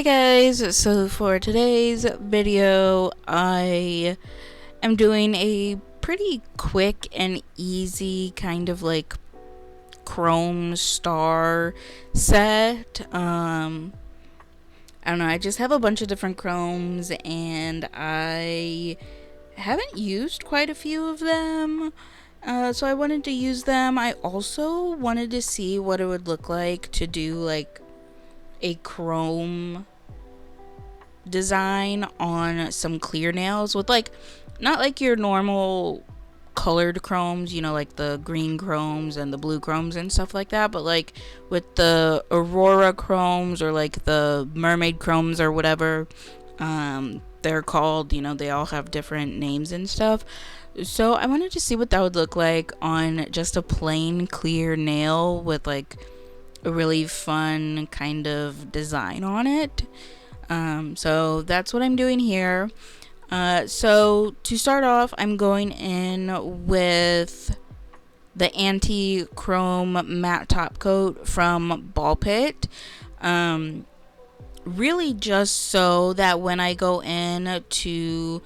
Hey guys, so for today's video, I am doing a pretty quick and easy kind of like chrome star set. I don't know, I just have a bunch of different chromes and I haven't used quite a few of them. So I wanted to use them. I also wanted to see what it would look like to do like a chrome design on some clear nails with like not like your normal colored chromes, you know, like the green chromes and the blue chromes and stuff like that, but like with the aurora chromes or like the mermaid chromes or whatever they're called, you know, they all have different names and stuff. So I wanted to see what that would look like on just a plain clear nail with like a really fun kind of design on it. So that's what I'm doing here. So to start off, I'm going in with the anti-chrome matte top coat from Ballpit. Really just so that when I go in to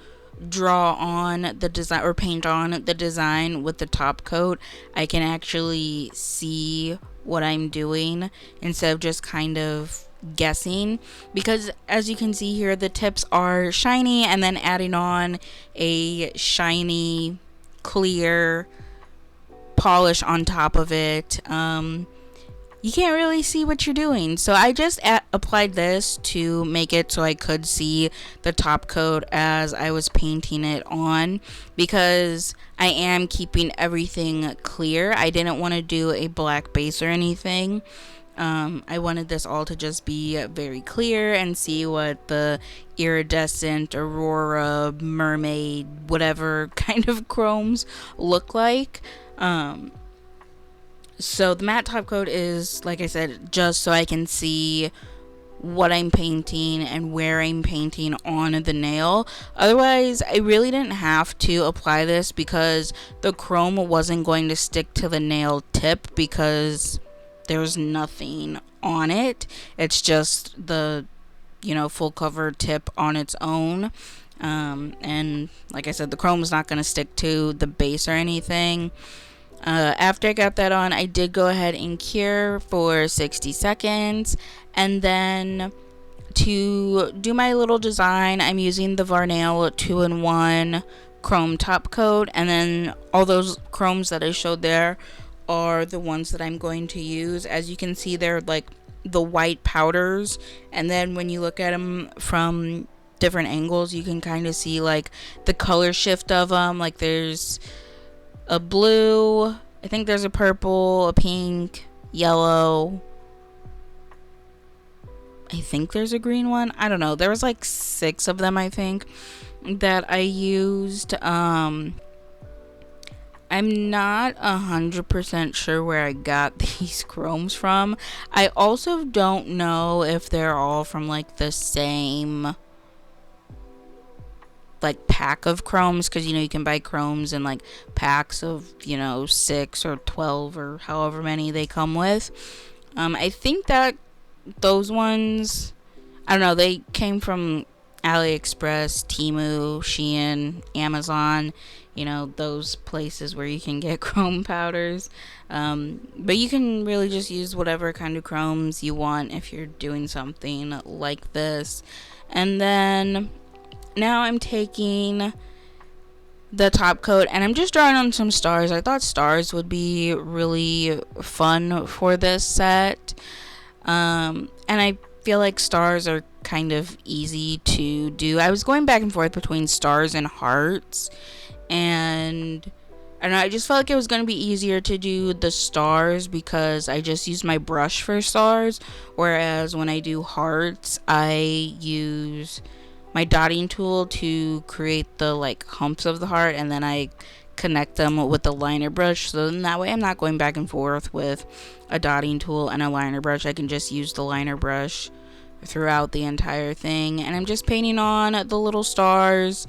draw on the design or paint on the design with the top coat, I can actually see what I'm doing instead of just kind of guessing, because as you can see here, the tips are shiny and then adding on a shiny clear polish on top of it, you can't really see what you're doing. So I just applied this to make it so I could see the top coat as I was painting it on, because I am keeping everything clear. I didn't want to do a black base or anything. I wanted this all to just be very clear and see what the iridescent, aurora, mermaid, whatever kind of chromes look like. So the matte top coat is, like I said, just so I can see what I'm painting and where I'm painting on the nail. Otherwise, I really didn't have to apply this because the chrome wasn't going to stick to the nail tip because there's nothing on it. It's just the, you know, full cover tip on its own. And like I said, the chrome is not going to stick to the base or anything. After I got that on, I did go ahead and cure for 60 seconds. And then to do my little design, I'm using the Varnail 2-in-1 chrome top coat. And then all those chromes that I showed there are the ones that I'm going to use. As you can see, they're like the white powders. And then when you look at them from different angles, you can kind of see like the color shift of them. Like there's a blue, I think there's a purple, a pink, yellow, I think there's a green one. I don't know. There was like 6 of them, I think, that I used. I'm not 100% sure where I got these chromes from. I also don't know if they're all from like the same like pack of chromes, because you know you can buy chromes in like packs of, you know, 6 or 12 or however many they come with. I think that those ones, I don't know, they came from AliExpress, Temu, Shein, Amazon, you know, those places where you can get chrome powders. But you can really just use whatever kind of chromes you want if you're doing something like this. And then now I'm taking the top coat and I'm just drawing on some stars. I thought stars would be really fun for this set. And I feel like stars are kind of easy to do. I was going back and forth between stars and hearts, and I don't know, I just felt like it was going to be easier to do the stars because I just use my brush for stars, whereas when I do hearts, I use my dotting tool to create the like humps of the heart, and then I connect them with the liner brush, so then that way I'm not going back and forth with a dotting tool and a liner brush. I can just use the liner brush throughout the entire thing, and I'm just painting on the little stars.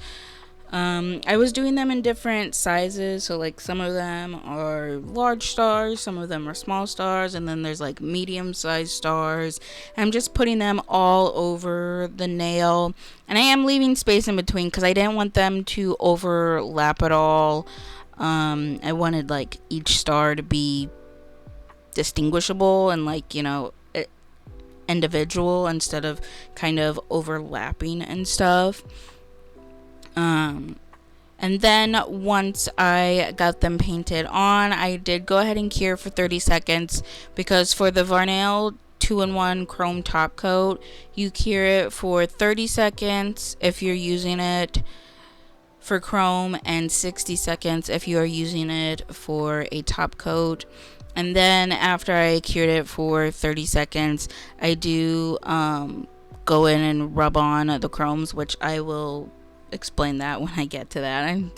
I was doing them in different sizes, so like some of them are large stars, some of them are small stars, and then there's like medium sized stars. I'm just putting them all over the nail, and I am leaving space in between because I didn't want them to overlap at all. I wanted like each star to be distinguishable and like, individual instead of kind of overlapping and stuff. Um, and then once I got them painted on, I did go ahead and cure for 30 seconds because for the Varnail 2-in-1 chrome top coat, you cure it for 30 seconds if you're using it for chrome and 60 seconds if you are using it for a top coat. And then after I cured it for 30 seconds, I do go in and rub on the chromes, which I will explain that when I get to that. I'm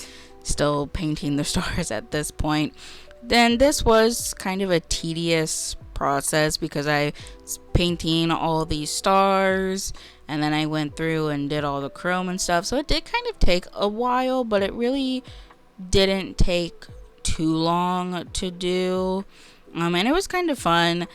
still painting the stars at this point. Then this was kind of a tedious process because I was painting all these stars and then I went through and did all the chrome and stuff. So it did kind of take a while, but it really didn't take too long to do. And it was kind of fun.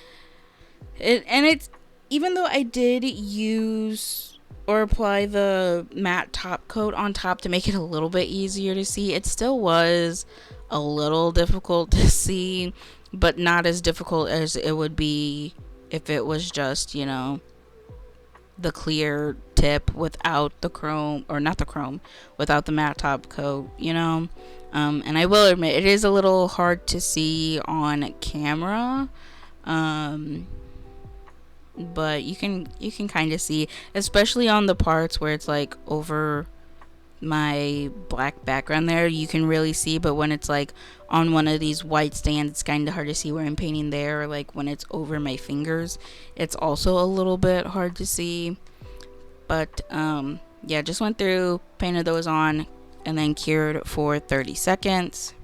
It's even though I did use or apply the matte top coat on top to make it a little bit easier to see, it still was a little difficult to see, but not as difficult as it would be if it was just, the clear tip without the chrome, or not the chrome, without the matte top coat, and I will admit it is a little hard to see on camera, but you can kind of see, especially on the parts where it's like over my black background there, you can really see. But when it's like on one of these white stands, it's kind of hard to see where I'm painting there, or like when it's over my fingers, it's also a little bit hard to see. But yeah, just went through, painted those on, and then cured for 30 seconds.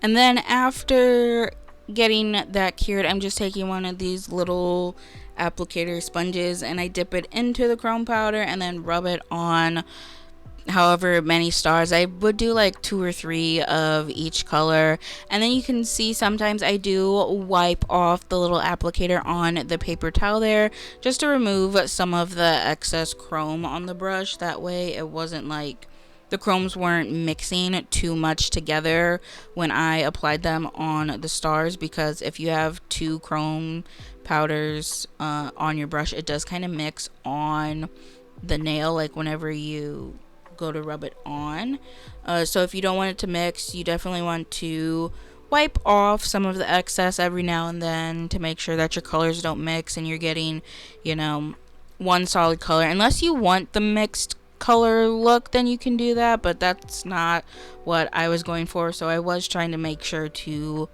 And then after getting that cured, I'm just taking one of these little applicator sponges and I dip it into the chrome powder and then rub it on however many stars. I would do like 2 or 3 of each color, and then you can see sometimes I do wipe off the little applicator on the paper towel there just to remove some of the excess chrome on the brush. That way it wasn't like the chromes weren't mixing too much together when I applied them on the stars, because if you have 2 chrome powders on your brush, it does kind of mix on the nail, like whenever you go to rub it on. So if you don't want it to mix, you definitely want to wipe off some of the excess every now and then to make sure that your colors don't mix and you're getting, one solid color. Unless you want the mixed color look, then you can do that, but that's not what I was going for. So I was trying to make sure to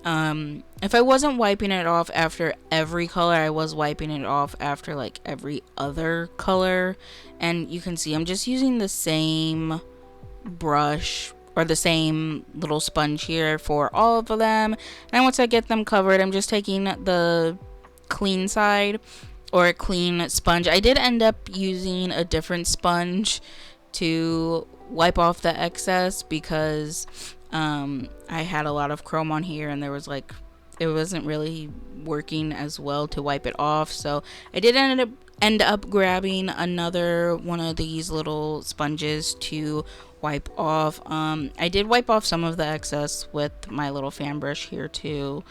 if I wasn't wiping it off after every color, I was wiping it off after like every other color. And you can see I'm just using the same brush or the same little sponge here for all of them. And once I get them covered, I'm just taking the clean side or a clean sponge. I did end up using a different sponge to wipe off the excess because I had a lot of chrome on here and there was like, it wasn't really working as well to wipe it off. So I did end end up grabbing another one of these little sponges to wipe off. I did wipe off some of the excess with my little fan brush here too.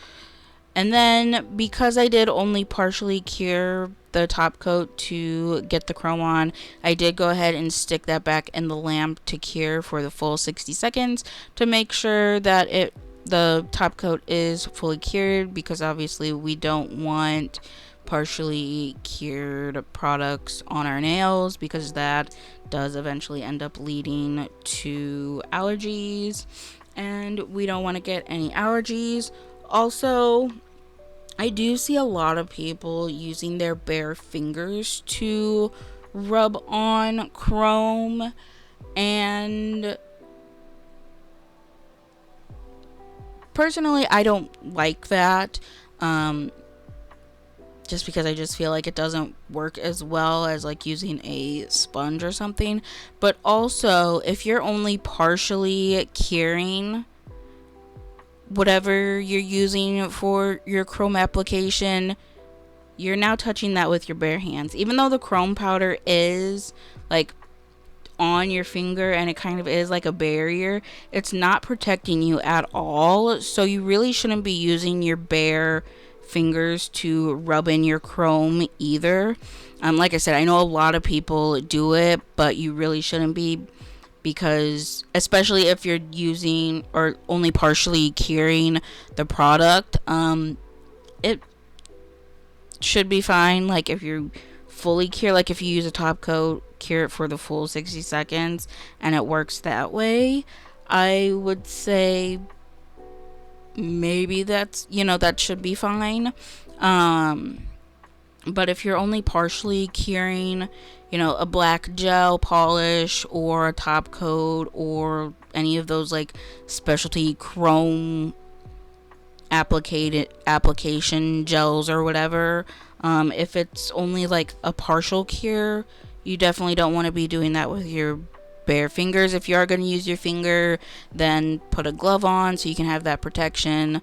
And then because I did only partially cure the top coat to get the chrome on, I did go ahead and stick that back in the lamp to cure for the full 60 seconds to make sure that the top coat is fully cured, because obviously we don't want partially cured products on our nails, because that does eventually end up leading to allergies, and we don't want to get any allergies. Also, I do see a lot of people using their bare fingers to rub on chrome, and personally I don't like that, just because I just feel like it doesn't work as well as like using a sponge or something. But also, if you're only partially curing whatever you're using for your chrome application, you're now touching that with your bare hands. Even though the chrome powder is like on your finger and it kind of is like a barrier, it's not protecting you at all. So you really shouldn't be using your bare fingers to rub in your chrome either. Like I said, I know a lot of people do it, but you really shouldn't be, because especially if you're using or only partially curing the product, it should be fine. Like if you're fully cure, like if you use a top coat, cure it for the full 60 seconds and it works that way, I would say maybe that's, that should be fine. But if you're only partially curing, a black gel polish or a top coat or any of those like specialty chrome application gels or whatever, if it's only like a partial cure, you definitely don't want to be doing that with your bare fingers. If you are going to use your finger, then put a glove on so you can have that protection,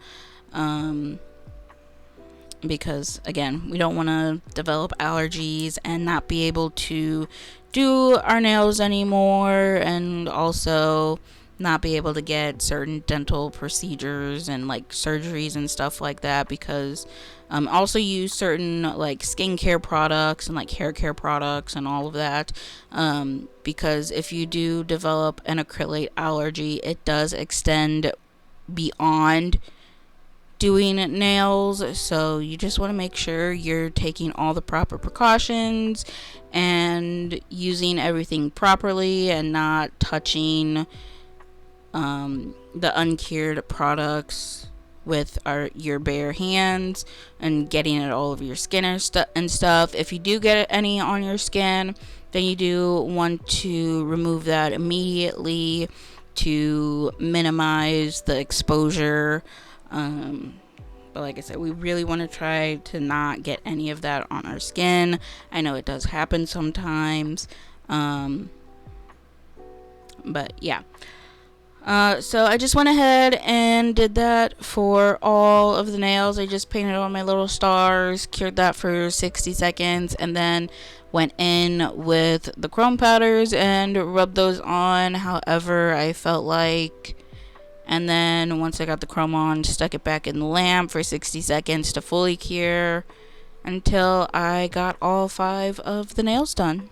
because again, we don't want to develop allergies and not be able to do our nails anymore, and also not be able to get certain dental procedures and like surgeries and stuff like that, because also use certain like skincare products and like hair care products and all of that, because if you do develop an acrylate allergy, it does extend beyond doing nails. So you just want to make sure you're taking all the proper precautions and using everything properly and not touching the uncured products with your bare hands and getting it all over your skin and stuff. If you do get any on your skin, then you do want to remove that immediately to minimize the exposure. But like I said, we really want to try to not get any of that on our skin. I know it does happen sometimes, but yeah. So I just went ahead and did that for all of the nails. I just painted on my little stars, cured that for 60 seconds, and then went in with the chrome powders and rubbed those on however I felt like. And then once I got the chrome on, stuck it back in the lamp for 60 seconds to fully cure until I got all 5 of the nails done.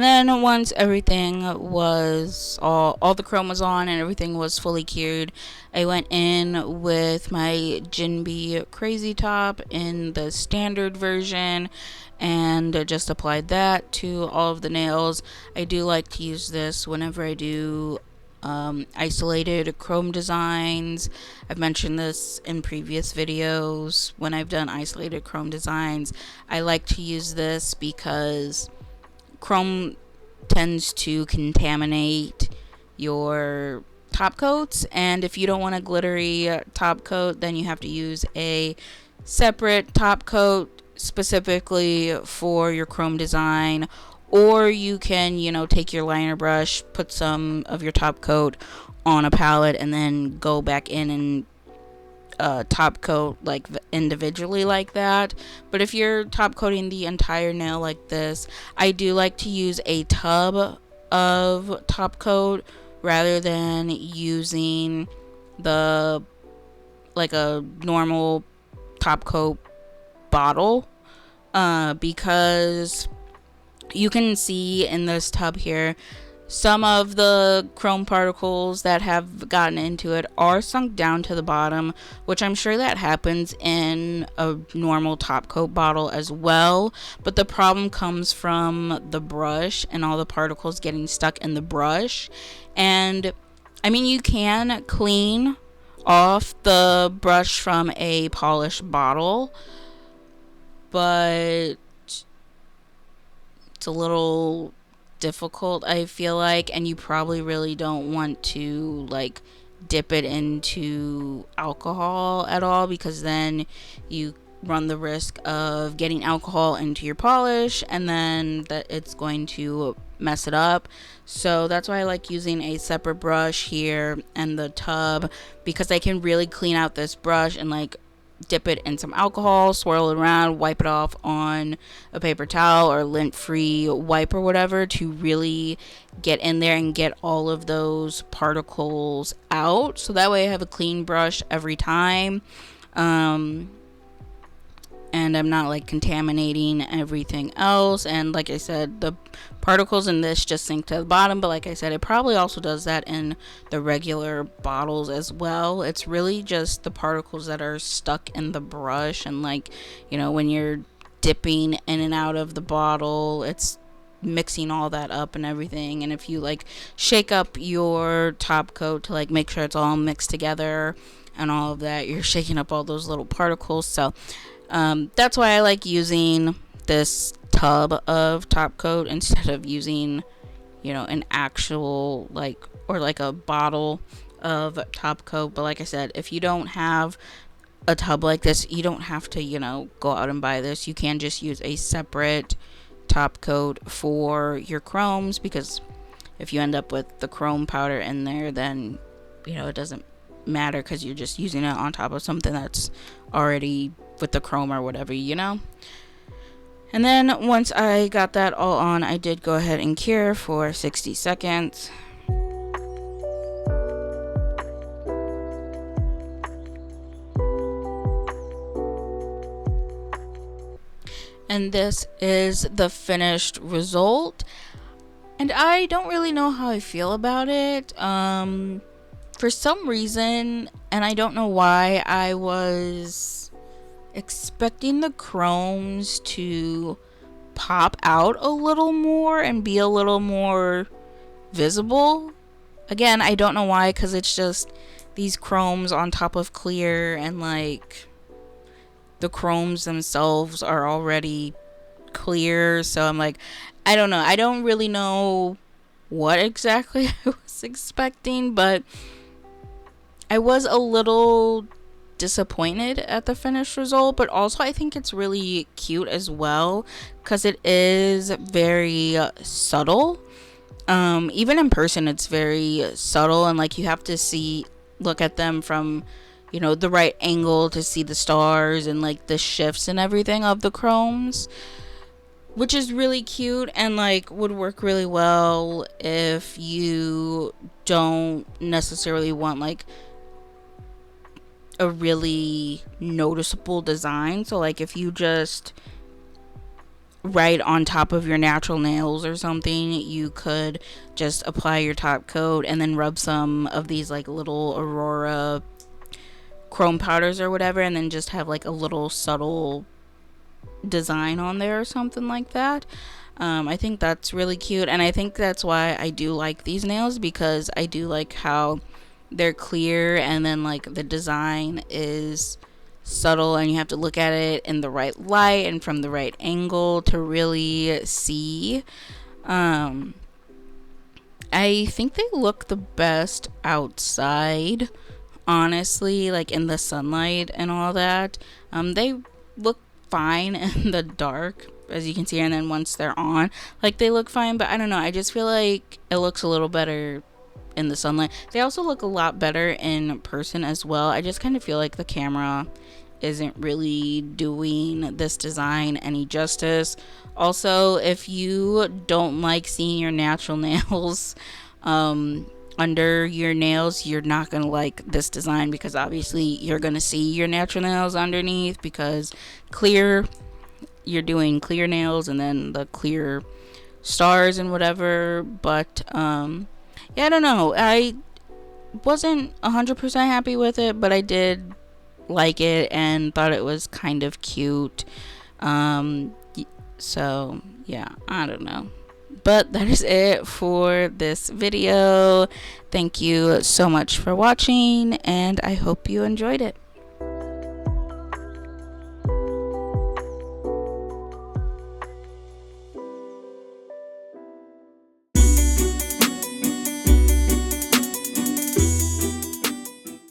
then once everything was all the chrome was on and everything was fully cured, I went in with my Jinbei Crazy Top in the standard version and just applied that to all of the nails. I do like to use this whenever I do isolated chrome designs. I've mentioned this in previous videos. When I've done isolated chrome designs, I like to use this because chrome tends to contaminate your top coats, and if you don't want a glittery top coat, then you have to use a separate top coat specifically for your chrome design. Or you can, take your liner brush, put some of your top coat on a palette, and then go back in and top coat like individually like that. But if you're top coating the entire nail like this, I do like to use a tub of top coat rather than using the like a normal top coat bottle, because you can see in this tub here some of the chrome particles that have gotten into it are sunk down to the bottom, which I'm sure that happens in a normal top coat bottle as well. But the problem comes from the brush and all the particles getting stuck in the brush. And I mean, you can clean off the brush from a polished bottle, but it's a little difficult, I feel like, and you probably really don't want to like dip it into alcohol at all, because then you run the risk of getting alcohol into your polish and then that it's going to mess it up. So that's why I like using a separate brush here and the tub, because I can really clean out this brush and like dip it in some alcohol, swirl it around, wipe it off on a paper towel or lint-free wipe or whatever to really get in there and get all of those particles out. So that way I have a clean brush every time. And I'm not like contaminating everything else. And like I said, the particles in this just sink to the bottom, but like I said, it probably also does that in the regular bottles as well. It's really just the particles that are stuck in the brush, and like, when you're dipping in and out of the bottle, it's mixing all that up and everything. And if you like shake up your top coat to like make sure it's all mixed together and all of that, you're shaking up all those little particles. So that's why I like using this tub of top coat instead of using, an actual or a bottle of top coat. But like I said, if you don't have a tub like this, you don't have to, go out and buy this. You can just use a separate top coat for your chromes, because if you end up with the chrome powder in there, then, it doesn't matter because you're just using it on top of something that's already with the chrome or whatever. And then once I got that all on, I did go ahead and cure for 60 seconds. And this is the finished result, and I don't really know how I feel about it. For some reason, and I don't know why, I was expecting the chromes to pop out a little more and be a little more visible. Again, I don't know why, because it's just these chromes on top of clear, and like the chromes themselves are already clear. So I'm like, I don't know. I don't really know what exactly I was expecting, but I was a little disappointed at the finished result. But also I think it's really cute as well, because it is very subtle. Even in person it's very subtle, and like you have to look at them from the right angle to see the stars and like the shifts and everything of the chromes, which is really cute and like would work really well if you don't necessarily want like a really noticeable design. So like if you just right on top of your natural nails or something, you could just apply your top coat and then rub some of these like little Aurora chrome powders or whatever, and then just have like a little subtle design on there or something like that. I think that's really cute, and I think that's why I do like these nails, because I do like how they're clear and then like the design is subtle and you have to look at it in the right light and from the right angle to really see. um I think they look the best outside, honestly, like in the sunlight and all that. They look fine in the dark, as you can see, and then once they're on, like they look fine, but I don't know, I just feel like it looks a little better in the sunlight. They also look a lot better in person as well. I just kind of feel like the camera isn't really doing this design any justice. Also, if you don't like seeing your natural nails under your nails, you're not gonna like this design, because obviously you're gonna see your natural nails underneath, because clear, you're doing clear nails and then the clear stars and whatever. But yeah, I don't know, I wasn't 100% happy with it, but I did like it and thought it was kind of cute. So yeah, I don't know, but that is it for this video. Thank you so much for watching, and I hope you enjoyed it.